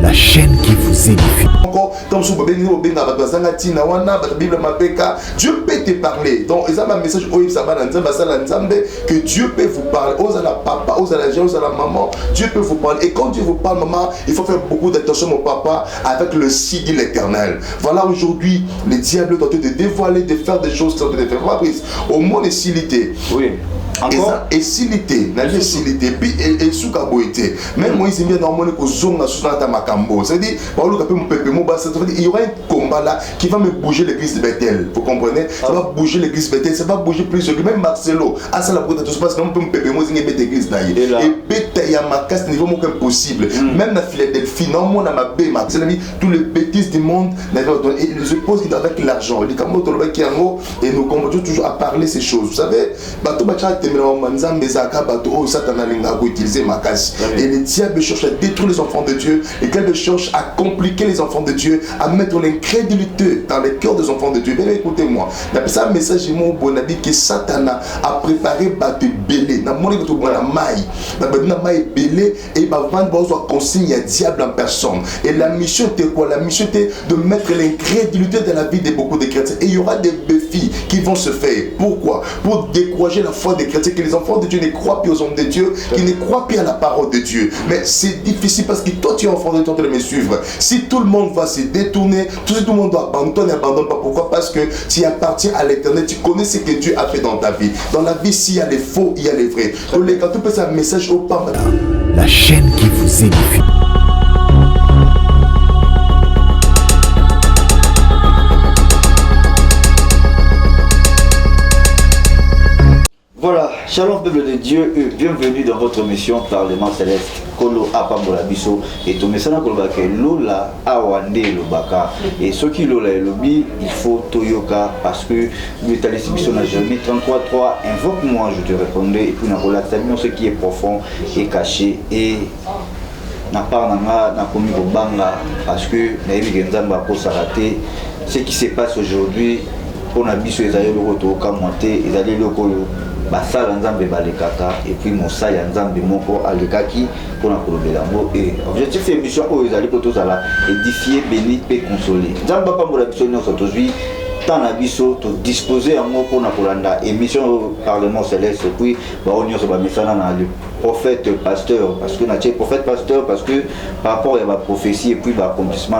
La chaîne qui vous édifie. Encore, comme si Dieu peut te parler. Donc, il y a un message que Dieu peut vous parler. Aux à la papa, aux à la jeune, aux à la maman, Dieu peut vous parler. Et quand Dieu vous parle, maman, il faut faire beaucoup d'attention au papa avec le signe de l'éternel. Voilà, aujourd'hui, le diable doit te dévoiler, de faire des choses qui sont de faire. Fabrice, au monde est silité. Oui. Encore et silité, la vie silité, puis et sous kaboité. Même moi, il vient normalement que zone sous la makambo. C'est-à-dire, il y aura un combat là qui va me bouger l'église de Bethel. Vous comprenez? Ça va bouger l'église de Bethel, ça va bouger plusieurs. Même Marcelo, à ça la brute, tout se passe, non, peut me péper, moi, il y a une église là. Et Bethel, il y a ma casse niveau moins impossible. Même la Philadelphie, non, moi, dans ma baie, Marcelo, tous les bêtises du monde, et je pose avec l'argent. Il dit, comme notre qui est en haut, et nous combattons toujours à parler ces choses. Vous savez, bateau, et le diable cherche à détruire les enfants de Dieu. Le diable cherche à compliquer les enfants de Dieu, à mettre l'incrédulité dans les cœurs des enfants de Dieu. Bien écoutez-moi, c'est un message bon que Satan a préparé battre belé. Na moni ko na mai, na mai belé et va vendre consigne à diable en personne. Et la mission était quoi? La mission était de mettre l'incrédulité dans la vie de beaucoup de chrétiens. Et il y aura des défis qui vont se faire. Pourquoi? Pour décourager la foi des chrétiens, que les enfants de Dieu ne croient plus aux hommes de Dieu, qui ne croient plus à la parole de Dieu. Mais c'est difficile parce que toi tu es enfant de Dieu, tu dois me suivre. Si tout le monde va se détourner, tout le monde doit abandonner, abandonne pas. Pourquoi? Parce que tu appartiens à l'éternel, tu connais ce que Dieu a fait dans ta vie. Dans la vie, s'il y a les faux, il y a les vrais. Donc les gars, tu peux faire un message au pas, madame. La chaîne qui vous édifie. Voilà, shalom peuple de Dieu, bienvenue dans votre mission Parlement Céleste. Kolo Apambola Biso et tout mais ça n'a pas que Lola Awande Lobaka et ce qui Lola et Lobi il faut Toyoka parce que le télévision n'a jamais 33.3 invoque-moi je te répondrai et puis n'a pas ce qui est profond et caché et n'a pas n'a commis au banga parce que n'a eu Genzamba pour s'arrêter ce qui se passe aujourd'hui pour n'a biso les aïeux le retour comme monter ils allaient le koyo basala nzambe balekaka et puis mosala ya nzambe moko alekaki pour na kolobela ngo et objectif émission oyo ezali po tozala édifier béni pe consoler nzambe apambola biso nyonso tozwi tant na biso to disposer yango pour na kolanda émission Parlement Céleste puis bao nyonso bamesana na le prophète pasteur parce que na prophète pasteur parce que par rapport à la prophétie et puis l'accomplissement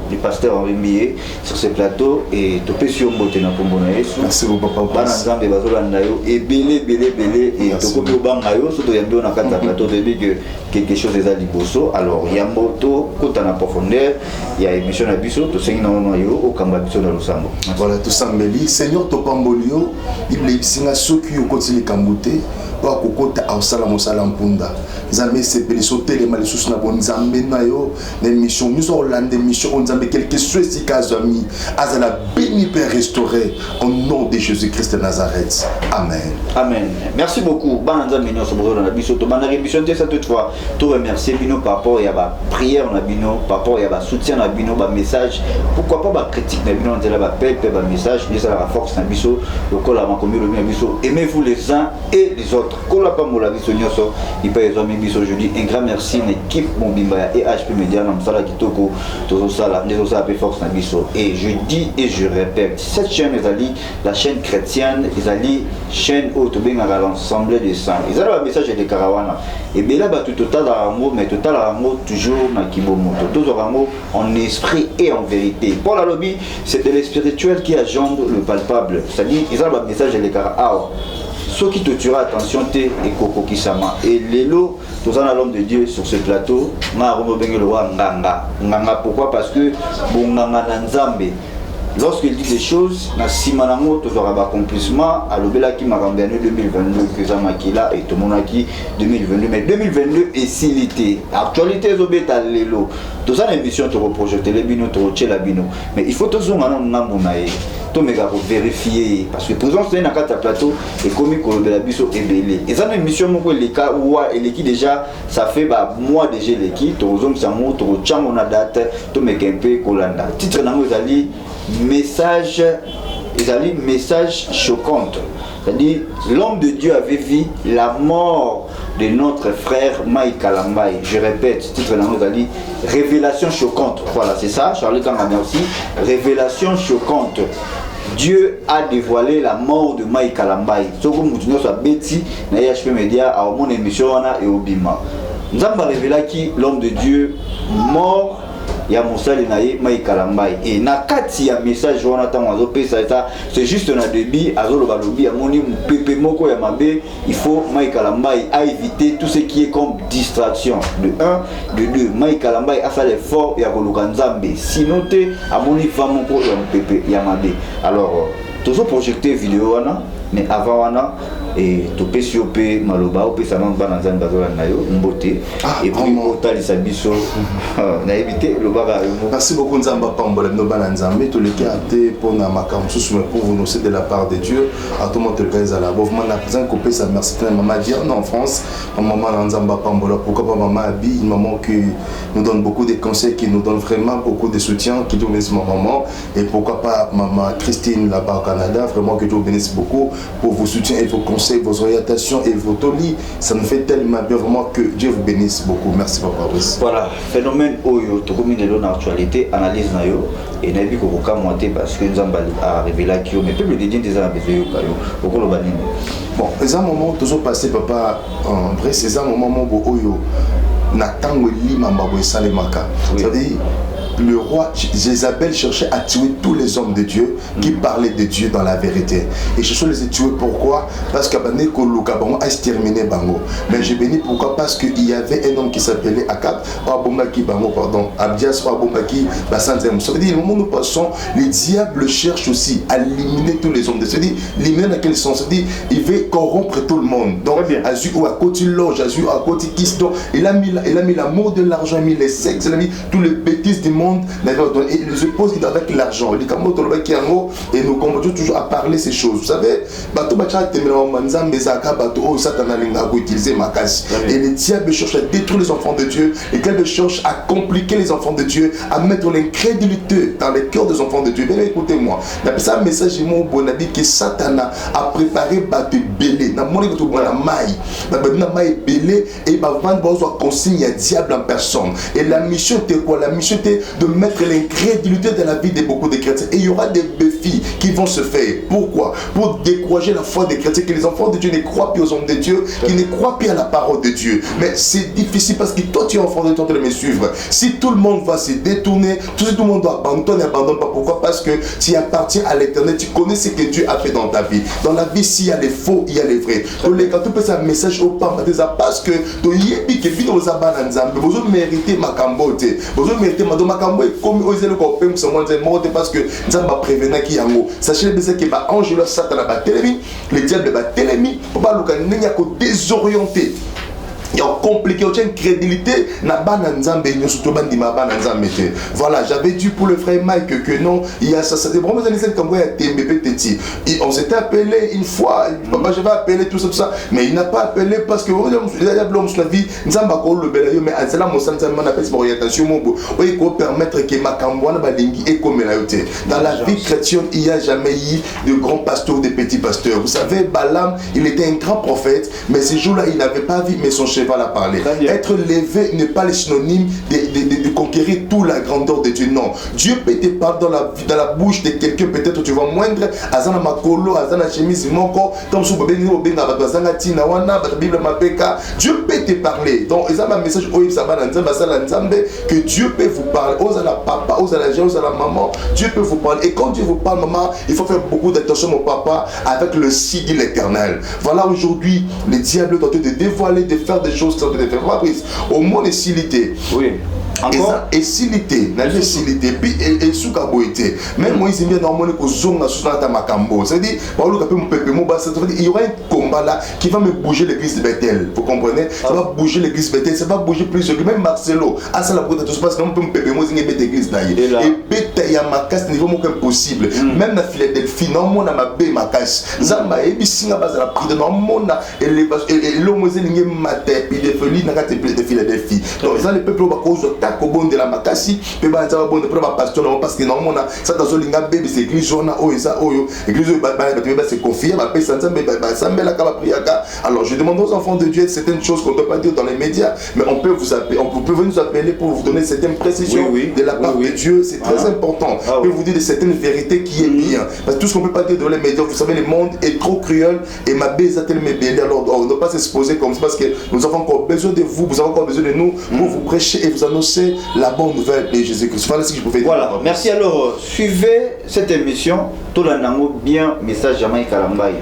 du pasteur Henri Millet sur ce plateau et to pesi mbote na kombo na Yesu merci beaucoup papa bana nzambe bazolanda yo et belé et to komi obanga yo soto yambi na kata plateau de que quelque chose est à liboso alors yambo to kota na profondeur il y a émission na biso to sengi na yo o kamba biso na lusambo voilà to sambeli Seigneur to pambolio bible isinga soki yo kotili kambote wa kokota ausala mosala mpunda nzambe sepeli sotele malisusu na bon nzambe na yo na mission nous Hollande mission on nzambe quelque chose si kazami azala béni père restauré au nom de Jésus-Christ de Nazareth amen amen merci beaucoup bana nzambe nyonso bozo na biso to bana émission te cette fois to remercier bino par rapport ya ba prière na bino par rapport ya ba soutien na bino ba message pourquoi pas ba critique na bino nzela ba paix ba message ça la force na biso lokola makomi lo biso aimez-vous les uns et les autres. Kola Pamola biso nyonso ipa ezami biso je dis un grand merci à l'équipe Mobimba et HP Media na msala kitoko tozo sala ndezo sa pe force na biso et je dis et je répète cette chaîne ezali la chaîne chrétienne ezali chaîne où to benga l'ensemble des saints ezali un message de Karawana et bela ba tout total rango mais total rango toujours na kibomo tozo rango en esprit et en vérité pour la lobby c'est de l'spirituel qui agende le palpable c'est-à-dire ezali un message de Karawana ce qui te tuera attention te et Koko Kisama et Lélo tous en l'homme de Dieu sur ce plateau ma romo bengelo nganga pourquoi parce que bonganga nzambe lorsqu'il dit des choses na simanango toujours accomplissement à l'obela qui m'a rendu 2022 que Zamakila et tout le monde qui 2022 mais 2022 est silité actualité zobeta Lélo tous en émission te reprojeter les bino te la bino mais il faut tous ngana to mega pour vérifier parce que présence c'est na kata plateau et comme de la biso et belé et ça une émission moko les cas où et l'équipe déjà ça fait mois déjà l'équipe to zom samu to chango na date to meka un peu kolanda titre na mozali message ils allaient message choquant. C'est-à-dire, l'homme de Dieu avait vu la mort de notre frère Mike Kalambaye. Je répète, ce titre là, dit révélation choquante. Voilà, c'est ça, Charlie Kangana aussi. Révélation choquante. Dieu a dévoilé la mort de Mike Kalambaye. Ce que nous avons Betty, na HP Media, à mon émission et au Bima. Nous avons révélé qui l'homme de Dieu mort. Il y a Moussali Naïe, Mike Kalambaye. Et Nakati, il y a un message, c'est juste un débit, Azolo Balobi, à mon Pepe Moko Yamabe, il faut Mike Kalambaye à éviter tout ce qui est comme distraction. De 1, de 2, Mike Kalambaye a fait l'effort, il y a Kolukanzambe. Sinon, à mon femme Moko Yamabe. Alors, toujours projeté vidéo, mais avant, et topé si op maloba op ça non bananza bazola nayo mbote et puis motali sabiso na éviter le baga. Merci beaucoup Nzamba Pambola no bananza mais tout le cas té pour na makam sous pour vous annoncer de la part de Dieu à tout monde le pays à la bof man na présent copé ça merci maman dire en France maman Nzamba Pambola pourquoi pas maman Abi une maman qui nous donne beaucoup de conseils qui nous donne vraiment beaucoup de soutien qui nous bénisse maman et pourquoi pas maman Christine là-bas au Canada vraiment que Dieu bénisse beaucoup pour vos soutiens et vos conseils, vos orientations et vos tolis. Ça nous fait tellement bien vraiment que Dieu vous bénisse beaucoup. Merci papa. Voilà, phénomène Oyo, tout comme il est dans l'actualité, analyse nayo et n'a vu qu'on va monter parce que nous avons révélé qui mais peut le dire des ans besoin au colo banine. Bon, c'est un moment toujours passé papa en vrai c'est un moment où Oyo n'attend le lit mamba salemaka. C'est-à-dire le roi Jézabel cherchait à tuer tous les hommes de Dieu qui parlaient de Dieu dans la vérité. Et je les ai tués pourquoi? Parce qu'Abane Koluka Bango a exterminé Bango. Mais j'ai béni pourquoi? Parce qu'il y avait un homme qui s'appelait Akab, Abombaki Bango, pardon, Abdias Abombaki Bassanzem. Ça veut dire, au moment où nous passons, les diables cherchent aussi à éliminer tous les hommes de Dieu. C'est-à-dire, éliminer dans quel sens? C'est-à-dire, il veut corrompre tout le monde. Donc, Azu ou à côté loge, Azu à côté Kisto, il a mis l'amour de l'argent, il a mis les sexes, il a mis tous les bêtises du monde. Et il se pose avec l'argent. Il dit et nous continuons toujours à parler ces choses. Vous savez, et les diables cherchent à détruire les enfants de Dieu. Les diables cherchent à compliquer les enfants de Dieu, à mettre l'incrédulité dans les cœurs des enfants de Dieu. Bien écoutez-moi. C'est un message que Satan a préparé Baté Belé. Et il va vendre consigne à diable en personne. Et la mission était quoi? La mission était de mettre l'incrédulité dans la vie de beaucoup de chrétiens. Et il y aura des défis qui vont se faire. Pourquoi? Pour décourager la foi des chrétiens, que les enfants de Dieu ne croient plus aux hommes de Dieu, qui ne croient plus à la parole de Dieu. Mais c'est difficile parce que toi tu es enfant de Dieu, tu dois me suivre. Si tout le monde va se détourner, tout le monde doit abandonner, abandonne pas. Pourquoi? Parce que tu appartiens à l'éternel, tu connais ce que Dieu a fait dans ta vie. Dans la vie, s'il y a les faux, il y a les vrais. Donc les gars, tu peux faire un message au pape parce que tu vous méritez ma cambote, vous méritez ma comme aux élèves parce que ça m'a prévenu qu'il y a un mot. Sachez bien que l'ange de Satan a télémis, le diable a télémis, pour pas le cas désorienté. Il y a compliqué, il y a une crédibilité. Voilà, j'avais dit pour le frère Mike que non, il y a ça, c'est vraiment un exemple comme on s'était appelé une fois, papa, je vais appeler tout ça, mais il n'a pas appelé parce que il y a l'homme sur la vie, mais c'est là mon sens, on appelle cette orientation, il faut permettre que ma camboine est comme la yoté. Dans la vie chrétienne, il n'y a jamais eu de grands pasteurs, de petits pasteurs. Vous savez, Balaam, il était un grand prophète, mais ce jour-là, il n'avait pas vu, mais son cheval a parlé. Être levé n'est pas le synonyme de conquérir toute la grandeur de Dieu. Non. Dieu peut te parler dans la bouche de quelqu'un, peut-être tu vas moindre, azana makolo, azana chemise moko, comme si Dieu peut te parler. Donc, il y a un message que Dieu peut vous parler. Aux à la papa, aux à la jeune, aux à la maman, Dieu peut vous parler. Et quand Dieu vous parle, maman, il faut faire beaucoup d'attention au papa avec le signe de l'éternel. Voilà, aujourd'hui, les diables doivent te dévoiler, de faire des choses qui sont de faire. Fabrice, au moins les silités. Oui. Et silité, la silité, puis et soukaboité. Même moi, il vient normalement que zone nationale à Makambo. C'est-à-dire, il y aura un combat là qui va me bouger l'église de Bethel. Vous comprenez? Ça va bouger l'église de Bethel, ça va bouger plusieurs. Même Marcelo, à ça la brute, tout se passe, on peut me péper, moi, il y a une église d'ailleurs. Et Bethel, il y a ma casse, niveau moins impossible. Même la Philadelphie, non, mon a ma baie, ma casse. Zamba, et puis si on a base à la prise, non, mon a, et l'homme, il y a ma tête, puis des folies, n'a pas de Philadelphie. Donc, ça, les peuples, on va cause de la makasi pe ba nzaba bonde pour ba pasteur parce que normalement ça dans linga bébé c'est église on a église ba se confier ba pe nzambe ba sambela ka ba priaka. Alors je demande aux enfants de Dieu certaines choses qu'on ne peut pas dire dans les médias, mais on peut vous appeler, on peut venir nous appeler pour vous donner certaines précisions de la part de Dieu. C'est très important. On peut vous dire de certaines vérités qui est bien, parce que tout ce qu'on ne peut pas dire dans les médias, vous savez, le monde est trop cruel et ma bise a tellement belle. Alors on ne doit pas s'exposer comme ça parce que nous avons encore besoin de vous, vous avez encore besoin de nous pour vous prêcher et vous annoncer la bonne nouvelle de Jésus-Christ. Voilà ce que je pouvais dire. Voilà, merci. Alors suivez cette émission, tout le monde bien message Jamaï Kalambaï.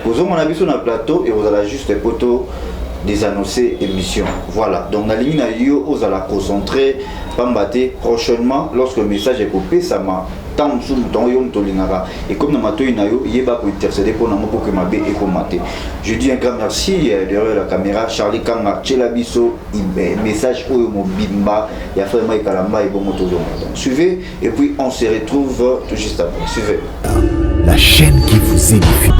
Vous avez un sur le plateau et vous avez juste des poteaux des annoncés émissions. Voilà, donc la ligne vous allez concentrer Pambate prochainement lorsque le message est coupé, ça m'a tant sous et comme nous avons il va intercéder pour que ma bé est. Je dis un grand merci derrière la caméra Charlie Kanga Chelabiso message au Mobimba il y a fait Mike Kalamba et bon moto. Suivez et puis on se retrouve tout juste après. Suivez. La chaîne qui vous édifie.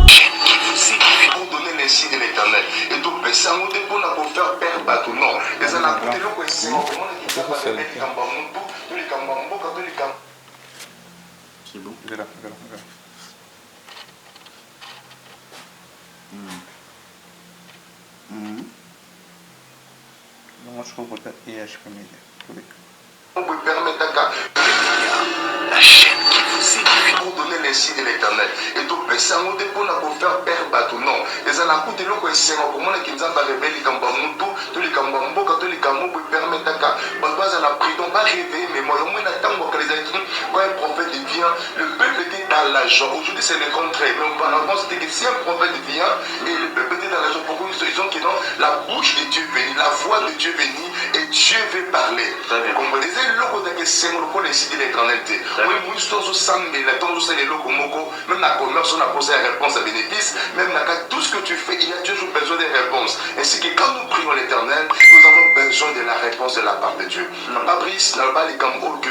De l'Éternel et tout ça nous pour nous faire perdre bateau non et ça n'a pas été le question comment on dit ça c'est bon voilà non je comprends pas et je connais on peut permettre la chaîne qui vous édifie pour donner les signes de l'Éternel et tout ça nous pour nous faire perdre bateau non et ça n'a pas été le question comment on dit ça va révéler comme bamutu tous les kambambo quand les kambo peut permettre à la prison pas rêver mais moi au moins attendre que les êtres quand un prophète vient le peuple était dans la joie aujourd'hui c'est le contraire mais auparavant c'était que si un prophète vient et le peuple était dans la joie pourquoi ils sont qui dans la bouche de Dieu béni la voix de Dieu béni et Dieu veut parler comprenez le côté que c'est le côté de l'éternité oui moi je suis samedi la temps où c'est le loco moko même la commerce on a posé la réponse à bénéfice même dans tout ce que tu fais il y a toujours besoin de réponses ainsi que quand nous prions l'Éternel nous avons besoin de la réponse de la part de Dieu. Fabrice n'a pas les Cameroun que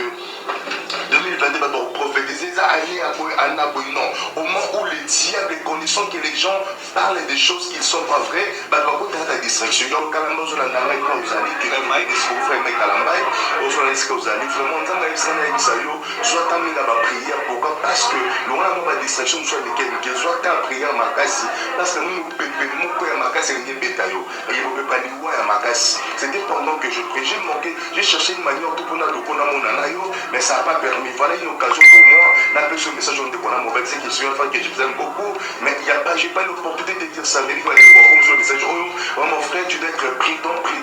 2022 va prophétiser ça année à non au moment où les diables les conditions que les gens parlent des choses qui ne sont pas vraies bah va côté la distraction donc quand nous allons dans la quand vous allez que mai est-ce que vous faites mai calambai vous allez est-ce que vous allez vraiment dans la ça na bisayo soit tamé dans la prière pourquoi parce que l'on a pas distraction soit de quelqu'un soit ta prière makasi parce que nous pépé mon quoi makasi est bétayo et il peut pas dire ouais makasi c'était pendant que je priais j'ai cherché une manière tout pour na mon anayo mais ça n'a pas permis. Voilà une occasion pour moi. Là, ce message, on est en mauvaise question, que je vous aime beaucoup, mais il y a pas, j'ai pas l'opportunité de dire ça. Mais il faut aller voir comme ce message. Oh, mon frère, tu dois être prudent, tu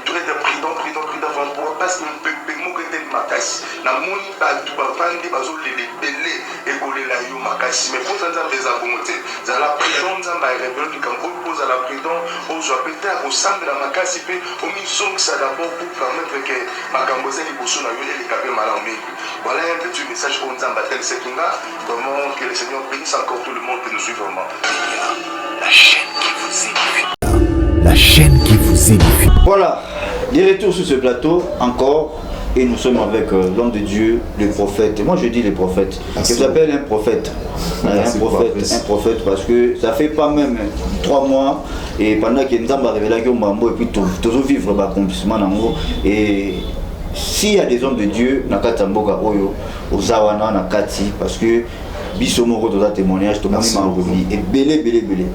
dois être prudent, avant pour parce que le paiement que tu ma casse. La moni, tu vas vendre, tu vas les belés et coller la yo ma casse. Mais pour ça, ça fait ça pour monter. Dans la prison, ça va révéler du camp. On pose à la prison, on doit peut-être ressemble à ma casse. Et on met son que ça d'abord pour permettre que ma camboiselle est boussole à yo et les capés mal en main. Voilà un petit message pour nous embattre ce qu'il a. Vraiment que le Seigneur bénisse encore tout le monde qui nous suit vraiment. La chaîne qui vous édifie. La chaîne qui vous édifie. Voilà, des retours sur ce plateau encore. Et nous sommes avec l'homme de Dieu, le prophète. Moi je dis le prophète. Je vous appelle un prophète. Un prophète parce que ça fait pas même 3 mois. Et pendant que nous avons révélé que nous et puis toujours vivre l'accomplissement. Et s'il y a des hommes de Dieu, Nakata Mboka Oyo, Ozawana, Nakati, parce que biso moko toza témoignage to moni ma et belé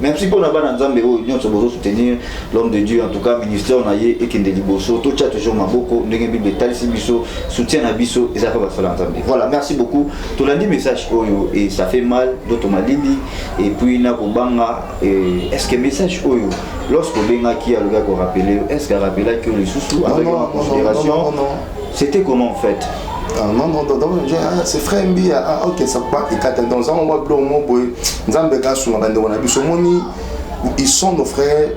même si pour na bana nzambe o nyonso bozo soutenir l'homme de Dieu en tout cas ministère na ye et kende liboso to tcha toujours maboko ndenge bible talisi biso soutien na biso et ça va faire nzambe. Voilà, merci beaucoup. To lundi message oyo et ça fait mal d'autres malili et puis na kobanga est-ce que message oyo lorsque benga qui a le gars ko rappeler est-ce qu'il rappela que les sous avec en considération c'était comment en fait. Non, c'est frère Mbi, ok, ça part, et quand dans un moment, ils sont nos frères,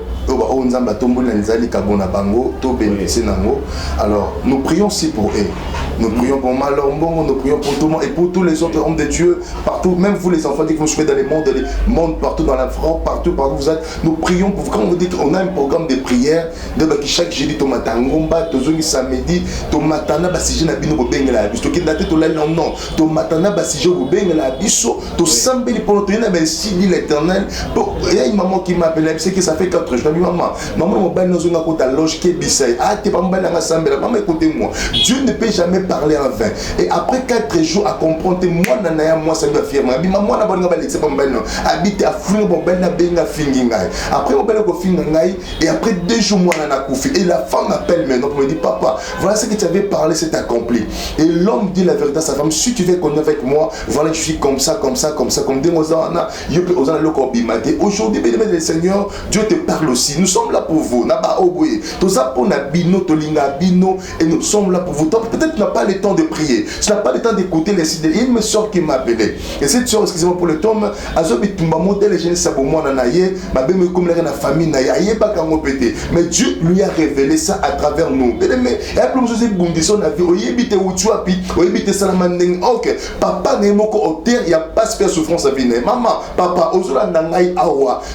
alors nous prions aussi pour eux. Nous prions pour Malombo, nous prions pour tout le monde et pour tous les autres hommes de Dieu, partout, même vous les enfants qui vous suivez dans les mondes, partout dans la France, partout où vous êtes. Nous prions pour vous. Quand on vous dit qu'on a un programme de prière, chaque jeudi, au matin, samedi, au matin, si je n'ai pas de la biso, qui date de la non, au matin, si je n'ai pas la biso, au samedi, pour notre si dit l'éternel. Il y a une maman qui m'appelle, c'est que ça fait 4 jours. Maman, mon bain dans une côte à loge qui est bissée. Ah, t'es pas mon bain dans la samedi. Maman, écoutez-moi. Dieu ne peut jamais parler en vain. Et après 4 jours à comprendre, moi, nanaya, moi, ça me fait mal. Maman, n'a pas de l'excès pour mon bain. Habite à fouiller mon bain, n'a pas fingingai. Après, mon bain, n'a fingingai. Et après 2 jours, moi, n'a koufi. Et la femme m'appelle maintenant pour me dire, papa, voilà ce que tu avais parlé, c'est accompli. Et l'homme dit la vérité à sa femme, si tu veux qu'on est avec moi, voilà, je suis comme ça, comme ça, comme ça, comme des Mozana, aujourd'hui, bien aimé le Seigneur, Dieu te parle aussi. Nous sommes là pour vous. Tout ça pour Nabino, Tolinga, Bino, et nous sommes là pour vous. Peut-être tu n'as pas le temps de prier, tu n'as pas le temps d'écouter les idées. Il y a une soeur qui m'a appelé. Et cette soeur, excusez-moi pour le tome, mais Dieu lui a révélé ça à travers nous. Papa n'est pas au terre, il n'y a pas de souffrance à venir. Maman, papa,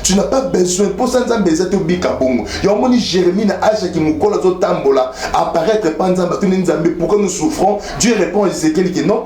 tu n'as pas besoin pour ça de besoin de bikabongo. Il y a un Jérémie na âge qui nous colle aux tambola apparaître pendant pourquoi nous souffrons. Dieu répond à Ézéchiel qui non.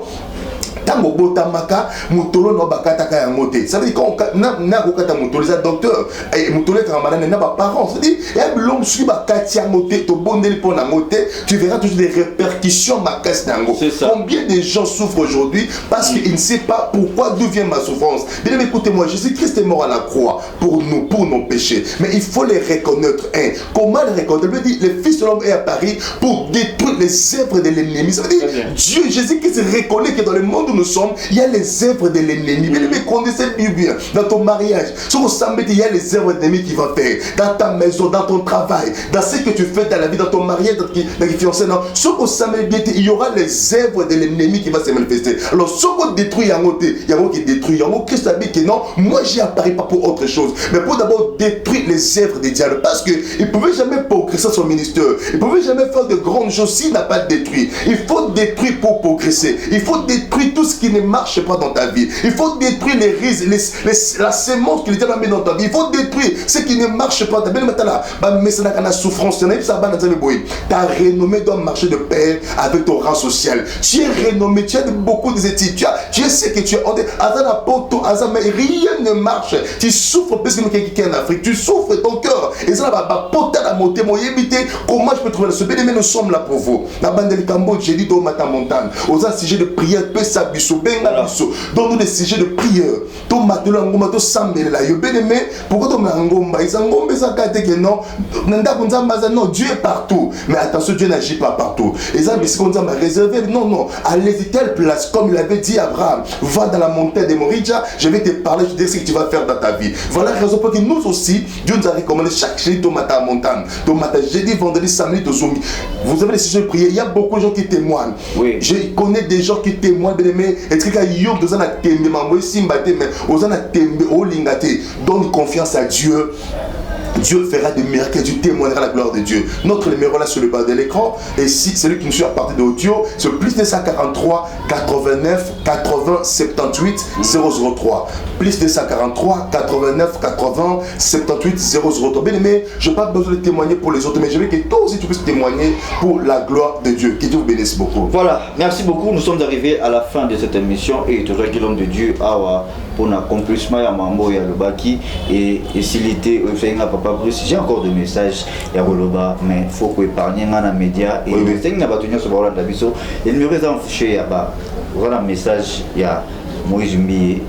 Tango botamaka mutolo no bakataka ya moté. Ça veut dire quand na kokata mutolo ça docteur et mutolo kamana na ba parents. Ça dit et l'homme suit bakati ya moté to bondeli pour na moté, tu verras toujours des répercussions ma casse dango. Combien de gens souffrent aujourd'hui parce qu'ils ne savent pas pourquoi d'où vient ma souffrance. Bien écoutez-moi, Jésus-Christ est mort à la croix pour nous, pour nos péchés. Mais il faut les reconnaître. Comment les reconnaître? Il dit le Fils de l'homme est à Paris pour détruire les œuvres de l'ennemi. Ça veut dire Dieu, Jésus-Christ reconnaît que dans le monde nous sommes, il y a les œuvres de l'ennemi. Mais connaissez bien dans ton mariage, sur le samedi, il y a les œuvres de l'ennemi qui vont faire dans ta maison, dans ton travail, dans ce que tu fais dans la vie, dans ton mariage, dans tes fiancés. Sur le samedi, il y aura les œuvres de l'ennemi qui vont se manifester. Alors, si on détruit, il y a un qui détruit. Il y a un Christ a dit que non, moi j'ai apparu pas pour autre chose, mais pour d'abord détruire les œuvres des diables. Parce qu'il ne pouvait jamais progresser son ministère, il ne pouvait jamais faire de grandes choses s'il n'a pas détruit. Il faut détruire pour progresser. Il faut détruire tout ce qui ne marche pas dans ta vie. Il faut détruire les risques, la sémence qu'il était mis dans ta vie. Il faut détruire ce qui ne marche pas. Ta souffrance, ta renommée doit marcher de pair avec ton rang social. Tu es renommé, tu as beaucoup d'études, tu sais que tu es mais rien ne marche. Tu souffres parce que quelqu'un en Afrique, tu souffres ton cœur. Et ça va porter la montée, comment je peux trouver ce bien, mais nous sommes là pour vous. La bande de Cambodge, j'ai dit dans ma montagne, aux sujets de prière, donne-nous des sujets de prière. Pourquoi non, Dieu est partout. Mais attention, Dieu n'agit pas partout. Et ça, c'est qu'on m'a réservé. Non, allez-y telle place, comme il avait dit à Abraham, va dans la montagne de Moridja, je vais te parler, je te dire ce que tu vas faire dans ta vie. Voilà la raison pour laquelle nous aussi, Dieu nous a recommandé chaque jeudi de matin à montagne. Donc matin, jeudi, vendredi, samedi, de Zoom. Vous avez des sujets de prière, il y a beaucoup de gens qui témoignent. Oui. Je connais des gens qui témoignent, mais est-ce qu'il y a Yom, vous en avez témoigné, mais vous en avez témoigné, donne confiance à Dieu. Dieu fera des miracles, Dieu témoignera la gloire de Dieu. Notre numéro là sur le bas de l'écran, et si celui qui nous suit à partir de l'audio, c'est plus 243 89 80 78 003. Plus 243 89 80 78 003. Bien aimé, je n'ai pas besoin de témoigner pour les autres, mais je veux que toi aussi tu puisses témoigner pour la gloire de Dieu. Que Dieu vous bénisse beaucoup. Voilà, merci beaucoup. Nous sommes arrivés à la fin de cette émission et toujours que l'homme de Dieu a pour l'accomplissement à Mambo et à Lobaki et s'il était Papa Bruce, j'ai encore des messages à Roloba, mais il faut qu'on épargne dans les médias et le fait que nous avons sur le Dabiso et le numéro d'enfouché voilà un message il y a Moïse Mbié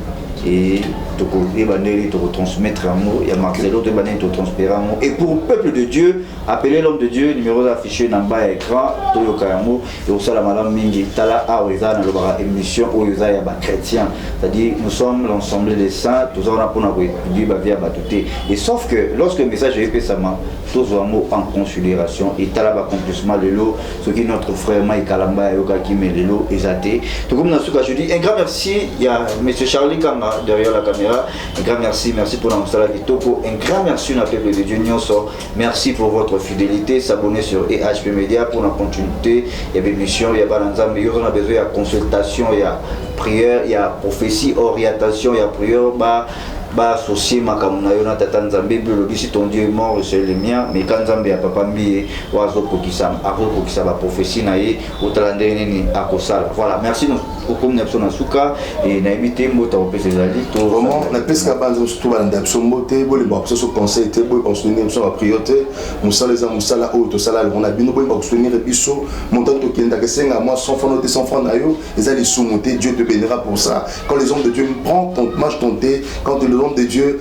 et te retransmettre un mot, il y a Marcelo te transférer un mot. Et pour le peuple de Dieu, appelez l'homme de Dieu, numéro affiché dans le bas écran, et aussi la madame Mingi, Tala Aweza, dans la émission Oyoza et chrétien. C'est-à-dire, nous sommes l'ensemble des saints, tous on a pour nous Dieu via batuté. Et sauf que lorsque le message est fait, ça m'a tous un mot en considération et Tala va accomplissement de l'eau, ce qui est notre frère Maïkalamba et Yoka qui met l'eau, et Zate. Tout comme dans ce cas, je dis un grand merci, il y a M. Charlie Kanga. Boussama derrière la caméra. Un grand merci, merci pour l'Amsala Vitoko. Un grand merci au peuple de Dieu Nyonso. Merci pour votre fidélité. S'abonner sur EHP Media pour la continuité. Il y a des missions, il y a Balanza, mais on a besoin de consultation, il y a prière, il y a prophétie, orientation, il y a prière. Associé makamuna yona tata nzambe biologie si ton Dieu est mort c'est le mien mais quand nzambe ya papa mbiye wazo kokisa ba prophétie na ye otalande nini akosala. Voilà, merci nous comme nepso na suka et na éviter mbota au pese zali to vraiment na pesa banzo surtout balanda sombote bo le ba so conseil te bo continuer nous la priorité musala za musala o to sala on a bino bo ba soutenir biso montant to kenda que senga moi 100 francs noté 100 francs na yo les ali soumonter Dieu te bénira pour ça. Quand les hommes de Dieu me prend ton mange ton thé, quand le de Dieu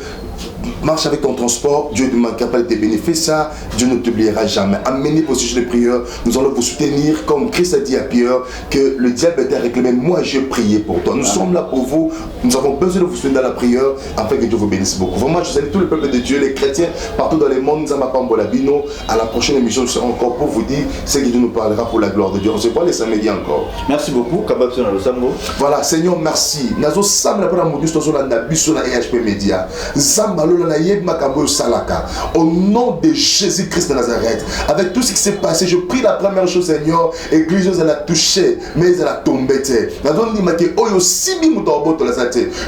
marche avec ton transport, Dieu est capable de te bénéficier ça, Dieu ne t'oubliera jamais. Amenez vos sujets de prière, nous allons vous soutenir comme Christ a dit à Pierre que le diable était réclamé, moi j'ai prié pour toi. Nous sommes là pour vous, nous avons besoin de vous soutenir dans la prière afin que Dieu vous bénisse beaucoup. Vraiment, je salue tout le peuple de Dieu, les chrétiens partout dans le monde, nous avons Bolabino. À la prochaine émission, je serai encore pour vous dire ce que Dieu nous parlera pour la gloire de Dieu. On se voit les samedis encore. Merci beaucoup, voilà, Seigneur, merci. Nazo Sam la pour modus tozo la biso na EHP Media. Zambalo la yeb makambo salaka. Au nom de Jésus-Christ de Nazareth, avec tout ce qui s'est passé, je prie la première chose, Seigneur, église elle a touché, mais elle a tombé.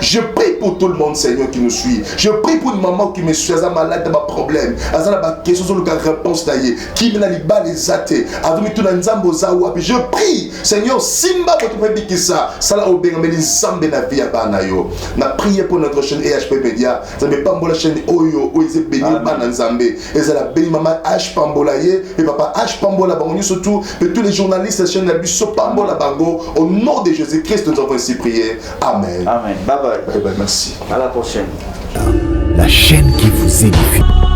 Je prie pour tout le monde, Seigneur, qui nous suit. Je prie pour une maman qui me suit, elle a malade de ma problème. Elle a ma question sur le réponse d'ailleurs. Qui me l'a dit bas les athées. Je prie, Seigneur, Simba pour te faire ça. Ça l'a obéi, mais les âmes de la vie à Banayo. Na prié pour notre chaîne EHP Media. Ça ne pas la chaîne Oyo, où ils ont béni Bananzambe. Et ça l'a béni maman H Pambolaye et papa H Pambola Bango, surtout et tous les journalistes de la chaîne Nabiso Pambola Bango. Au nom de Jésus-Christ, nous avons ainsi prié. Amen. Amen. Bye bye. Bye bye, merci. À la prochaine. La chaîne qui vous édifie.